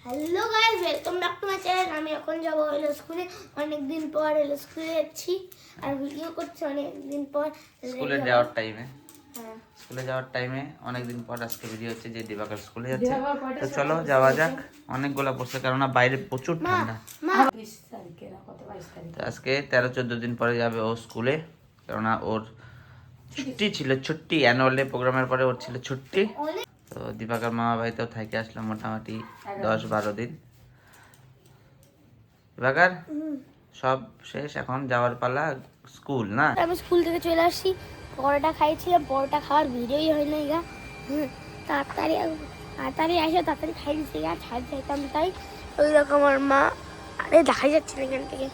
Hello guys, welcome back to my channel. আমি এখন যাবো হলো স্কুলে। অনেকদিন পর হলো স্কুলে যাচ্ছি আর ভিডিও করছি অনেকদিন পর। স্কুলে যাওয়ার টাইমে হ্যাঁ, স্কুলে যাওয়ার টাইমে অনেকদিন পর আজকে ভিডিও হচ্ছে যে দিবাকর স্কুলে যাচ্ছে। তো চলো যাওয়া যাক। অনেক গোলা পড়ছে কারণ বাইরে প্রচুর ঠান্ডা। তো আজকে 13-14 দিন পরে যাবে ও স্কুলে, কেননা ওর ছুটি ছিল, ছুটি অ্যানুয়াল ডে প্রোগ্রামের পরে ওর ছিল ছুটি। তো দিবাকর মামা বাড়িতেও থেকে আসলাম মোটামুটি 10-12 দিন। দিবাকর সব শেষ, এখন যাওয়ার পালা স্কুল না? আমি স্কুল থেকে চলে আসছি, পরোটা খাইছিলাম, পরোটা খাওয়ার ভিডিওই হয় না গা। তাড়াতাড়ি তাড়াতাড়ি আসে, তাড়াতাড়ি খাই দিচ্ছি গা, ছাড় খাইতাম তাই। ওই রকম আমার মা, আরে দেখাই যাচ্ছে না এখান থেকে,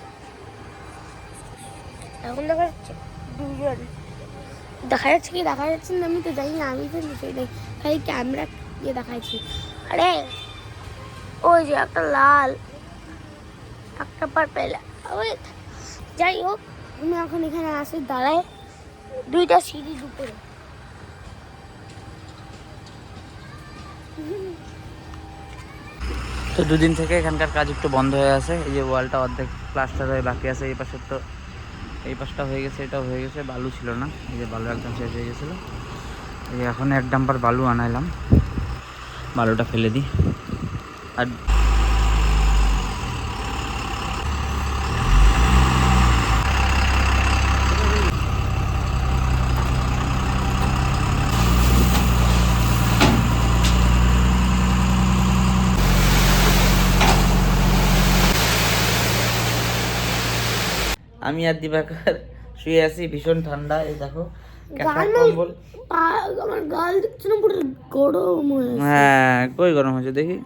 এখন দেখা যাচ্ছে দুজন। দেখা যাচ্ছে কি দেখা যাচ্ছে না আমি তো জানি না, আমি তো কিছুই নেই, খালি ক্যামেরা দিয়ে দেখাচ্ছি। আরে ওই যে একটা লাল, একটা পার্পেল, ওই যাই হোক, আমি এখন এখানে আসি দাঁড়ায় দুইটা সিঁড়ির উপরে। তো দুদিন থেকে এখানকার কাজ একটু বন্ধ হয়ে আছে। এই যে ওয়ালটা অর্ধেক প্লাস্টার হয়ে বাকি আছে, এই পাশের তো এই পাশটা হয়ে গেছে, এটাও হয়ে গেছে। বালু ছিল না, এই যে বালু একদম শেষ হয়ে গেছিলো। এই এখন এক ডাম্পার বালু আনাইলাম, বালুটা ফেলে দিই। আর আমি আর দিবাকর শুয়ে আছি, ভীষণ ঠান্ডা। এই দেখো কম্বল, আমার গাল দেখছো না, পুরো গরম হয়ে গেছে। হ্যাঁ কই গরম হয়েছে দেখি।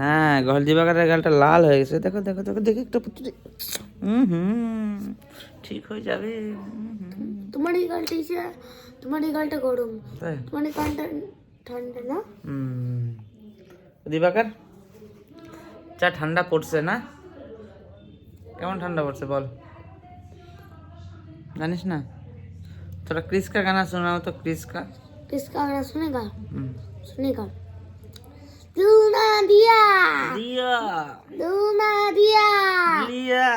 হ্যাঁ গল দিবাকরের গালটা লাল হয়ে গেছে, দেখো দেখো দেখো দেখি একটু। ঠিক হয়ে যাবে। তোমার এই গালটা তোমার এই গালটা গরম, তাই তোমার এই গালটা ঠান্ডা না। দিবাকর চা ঠান্ডা পড়ছে না? কেমন ঠান্ডা পড়ছে বল, জানিস না? थोड़ा क्रिस का गाना सुनाओ तो। क्रिस का गाना सुनेगा? सुनेगा। लूना दिया दिया लूना दिया लिया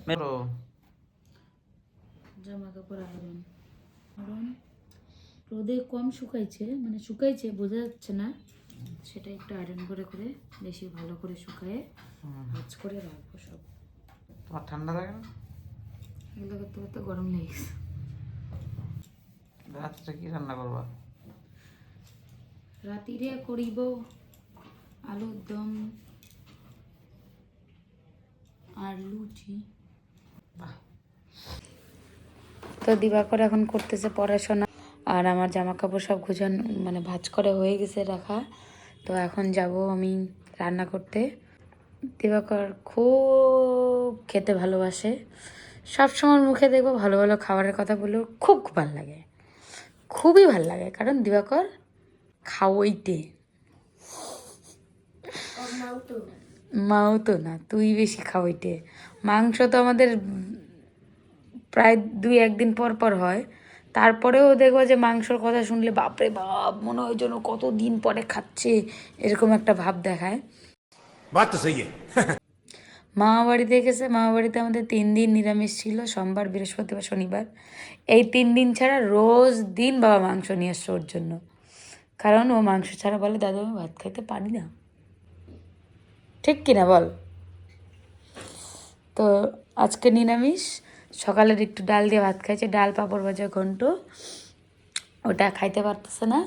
मेरो জামা কাপড় আয়রন কারণ রোদে কম শুকাইছে, মানে শুকাইছে বোঝা যাচ্ছে না, সেটা একটু আয়রন করে করে বেশি ভালো করে শুকায়ে ভাঁজ করে রাখবো সব। তোমার ঠান্ডা লাগে না? এগুলো করতে করতে গরম লেগেছে। রাত্রে কি রান্না করবা? রাতিরে করিব আলুর দম আর লুচি। তো দিবাকর এখন করতেছে পড়াশোনা, আর আমার জামা কাপড় সব গুছান মানে ভাঁজ করে হয়ে গেছে রাখা। তো এখন যাব আমি রান্না করতে। দিবাকর খুব খেতে ভালোবাসে, সবসময় মুখে দেখবো ভালো ভালো খাবারের কথা বললেও খুব ভালো লাগে, খুবই ভালো লাগে, কারণ দিবাকর খাওয়াইতে। মাও তো না, তুই বেশি খাওয়াইতে। মাংস তো আমাদের প্রায় 2-1 দিন পর পর হয়, তারপরেও দেখবো যে মাংসর কথা শুনলে বাপরে বাপ, মনে হয় যেন কতদিন পরে খাচ্ছে, এরকম একটা ভাব দেখায়। বাত তো সহি মামা বাড়িতে গেছে, মামা বাড়িতে আমাদের 3 দিন নিরামিষ ছিল, সোমবার বৃহস্পতিবার শনিবার। এই 3 দিন ছাড়া রোজ দিন বাবা মাংস নিয়ে আসছে ওর জন্য, কারণ ও মাংস ছাড়া বলে দাদু আমি ভাত খাইতে পারি না। ঠিক কিনা বল? তো আজকে নিরামিষ, সকালের একটু ডাল দিয়ে ভাত খাইছে, ডাল পাঁপড় ভাজা ঘন্ট, ওটা খাইতে পারতেছে না।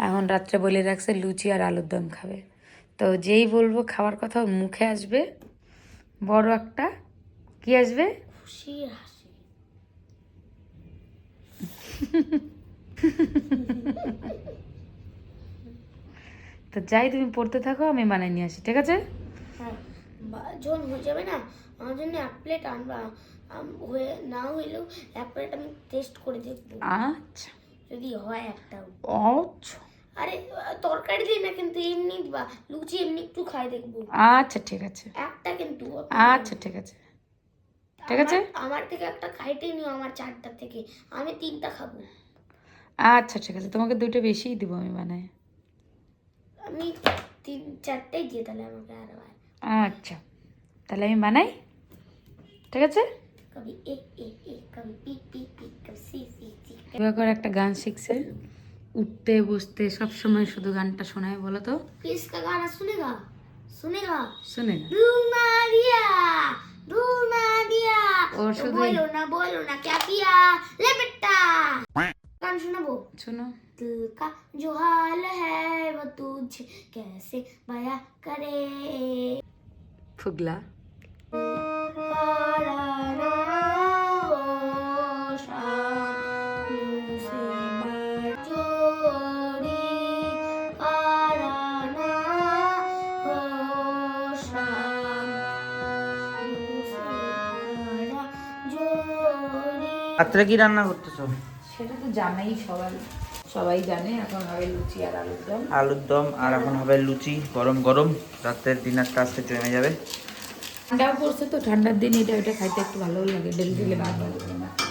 এখন রাত্রে বলে রাখছে লুচি আর আলুর দম খাবে। তো যেই বলবো খাওয়ার কথা ওর মুখে আসবে বড় একটা কি আসবে, খুশির হাসি। তো যাই তুমি পড়তে থাকো, আমি বানাই নিয়ে আসি, ঠিক আছে? হ্যাঁ, যখন হয়ে যাবে না, আমার জন্য 1 প্লেট আনবা। হয়ে না হইলেও 1 প্লেট আমি টেস্ট করে দেখবো, আচ্ছা যদি হয় একটাও। আচ্ছা আরে তরকারি দিই না, কিন্তু এমনি দিবা, লুচি এমনি একটু খাই দেখবো। আচ্ছা ঠিক আছে, একটা কিন্তু আচ্ছা ঠিক আছে, ঠিক আছে। আমার থেকে একটা খাইতে নিও, আমার 4টা থেকে আমি 3টা খাবো। আচ্ছা ঠিক আছে, তোমাকে দুটো বেশিই দিব আমি বানাই। আমি 3-4টাই দিয়ে তাহলে আমাকে আর ভাই আচ্ছা তাহলে আমি বানাই, ঠিক আছে। কবি এ কবি পি পি পি কবি সি সি সি। এবার একটা গান শিখছে, উঠতে বসতে সব সময় শুধু গানটা শোনায়, বলো তো। किसका गाना सुनेगा सुनेगा শুনে না ढूंढना दिया और तो शुद्ध बोलो ना क्या किया ले बेटा गान सुनाबो শোনো। दिल का जो हाल है वो तुझे कैसे बयां करे ফুগলা। कराना वो शाम से जोड़ी कराना वो शाम से जोड़ी। রাত্রে কি রান্না করতেছো? সেটা তো জানাই, সবাই জানে। এখন হবে লুচি আর আলুর দম। আলুর দম, আর এখন হবে লুচি গরম গরম। রাতের ডিনারটা আজকে জমে যাবে। ঠান্ডাও পড়ছে তো, ঠান্ডার দিন এটা ওটা খাইতে একটু ভালো লাগে, ডেলি ডেলি বারবার।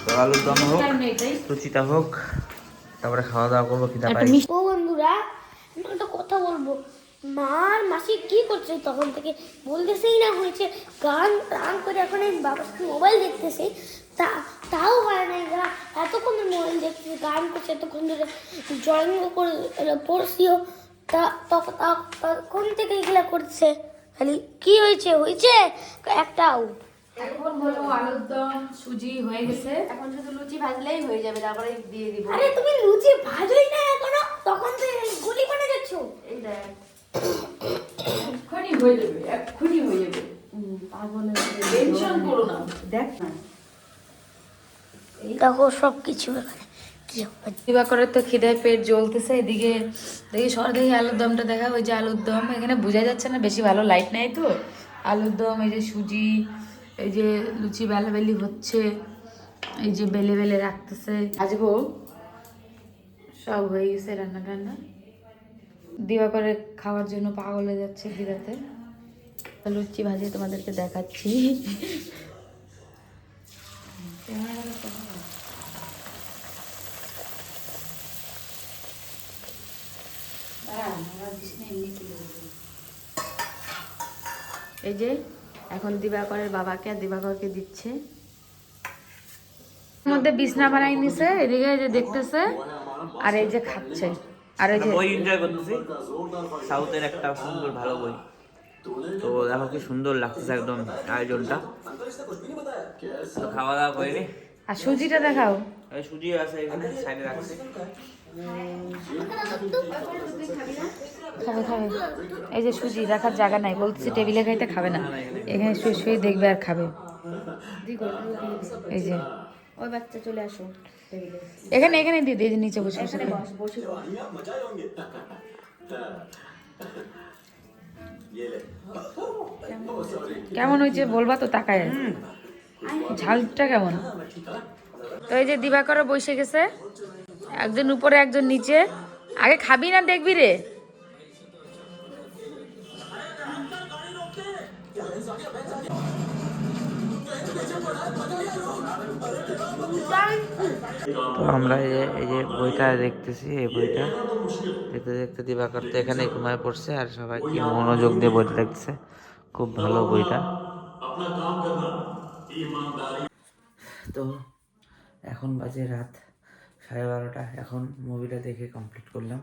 তো আলুর দম হোক, এটাই লুচিটা হোক, তারপরে খাওয়া দাওয়া করবো। খিদা একটা পাই। মিষ্টি। ও বন্ধুরা, আমি একটা কথা বলবো। মার মাসি কি করছে তখন থেকে, বলতেছেই না হয়েছে গান টান করে। এখন এই বাবা মোবাইল দেখতেছে, তাও হয় না। এরা এতক্ষণ ধরে মোবাইল দেখতেছে, গান করছে এতক্ষণ ধরে, ড্রয়িং করে পড়ছিও, তখন থেকে এগুলা করছে। খালি কি হয়েছে হয়েছে একটা আউট। এখন হলো আলুর দম, সুজি হয়ে গেছে, এখন শুধু লুচি ভাজলেই হয়ে যাবে, তারপরে দিয়ে দিব। আরে তুমি লুচি ভাজোই না এখনো, তখন তো গুলি বানা যাচ্ছ। এই দেখ, এক্ষুনি হয়ে যাবে, এক্ষুনি হয়ে যাবে। টেনশন করো না, দেখ না। দেখো সব কিছু এখানে কি হবে। দিবাকরের তো খিদায় পেট জ্বলতেছে, এদিকে দেখি দেখি আলুর দমটা দেখা। ওই যে আলুর দম, এখানে বোঝা যাচ্ছে না, বেশি ভালো লাইট নেই তো। আলুর দম, এই যে সুজি, এই যে লুচি বেলাবেলি হচ্ছে, এই যে বেলে বেলে রাখতেছে, ভাজবো। সব হয়ে গেছে রান্না টান্না। দিবাকরে খাওয়ার জন্য পাগল হয়ে যাচ্ছে দিদাতে। লুচি ভাজি তোমাদেরকে দেখাচ্ছি। এই যে এখন দিবাকরের বাবাকে আর দিবাকরকে দিচ্ছে। মধ্যে বিছনা বানাই নিছে, এদিকে এই যে দেখতেছে, আর এই যে খাচ্ছে। আর এই যে বই এনজয় করতেছি, সাউথের একটা সুন্দর ভালো বই। তো দেখো কি সুন্দর লাগতেছে একদম আয়োজনটা। তো খাওয়া দাওয়া করিনি। আর সুজিটা দেখাও। এই সুজি আছে এখানে সাইডে রাখছি। খাবে খাবে, এই যে সুজি রাখার জায়গা নাই, বলতেছি টেবিলে খাইতে খাবে না, এখানে শুয়ে শুয়ে দেখবে আর খাবে। এই যে ওই বাচ্চা চলে আসো টেবিলে, এখানে এখানে দিয়ে দিয়ে নিচে বসে বসে খাবে। বসে কেমন হয়েছে বলবা তো, তাকায় ঝালটা কেমন। তো এই যে দিবাকরও বসে গেছে, একজন উপরে একজন নিচে। আগে খাবি না দেখবি রে। তো আমরা এই যে বইটা দেখতেছি, এই বইটা দেখতে দেখতে দিবাকর তো এখানে ঘুমায় পড়ছে, আর সবাই কি মনোযোগ দিয়ে বইটা দেখতেছে। খুব ভালো বইটা। তো এখন বাজে রাত 12:30। এখন মুভিটা দেখে কমপ্লিট করলাম,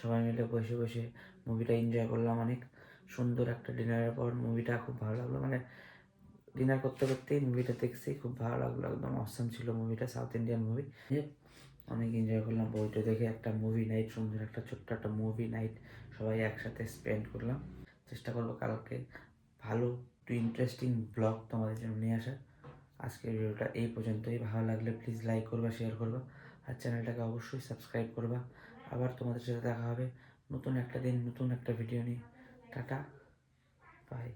সবাই মিলে বসে বসে মুভিটা এনজয় করলাম। অনেক সুন্দর একটা ডিনারের পর মুভিটা খুব ভালো লাগলো। মানে ডিনার করতে করতেই মুভিটা দেখছি, খুব ভালো লাগলো, একদম অসাম ছিল মুভিটা। সাউথ ইন্ডিয়ান মুভি, অনেক এনজয় করলাম বইটা দেখে। একটা মুভি নাইট, সুন্দর একটা ছোট্ট একটা মুভি নাইট সবাই একসাথে স্পেন্ড করলাম। চেষ্টা করবো কালকে ভালো একটু ইন্টারেস্টিং ব্লগ তোমাদের জন্য নিয়ে আসার। আজকের ভিডিওটা এই পর্যন্তই। ভালো লাগলে প্লিজ লাইক করবা, শেয়ার করবা, আর চ্যানেলটাকে অবশ্যই সাবস্ক্রাইব করবা। আবার তোমাদের সাথে দেখা হবে নতুন একটা দিন, নতুন একটা ভিডিও নিয়ে। Tata, by.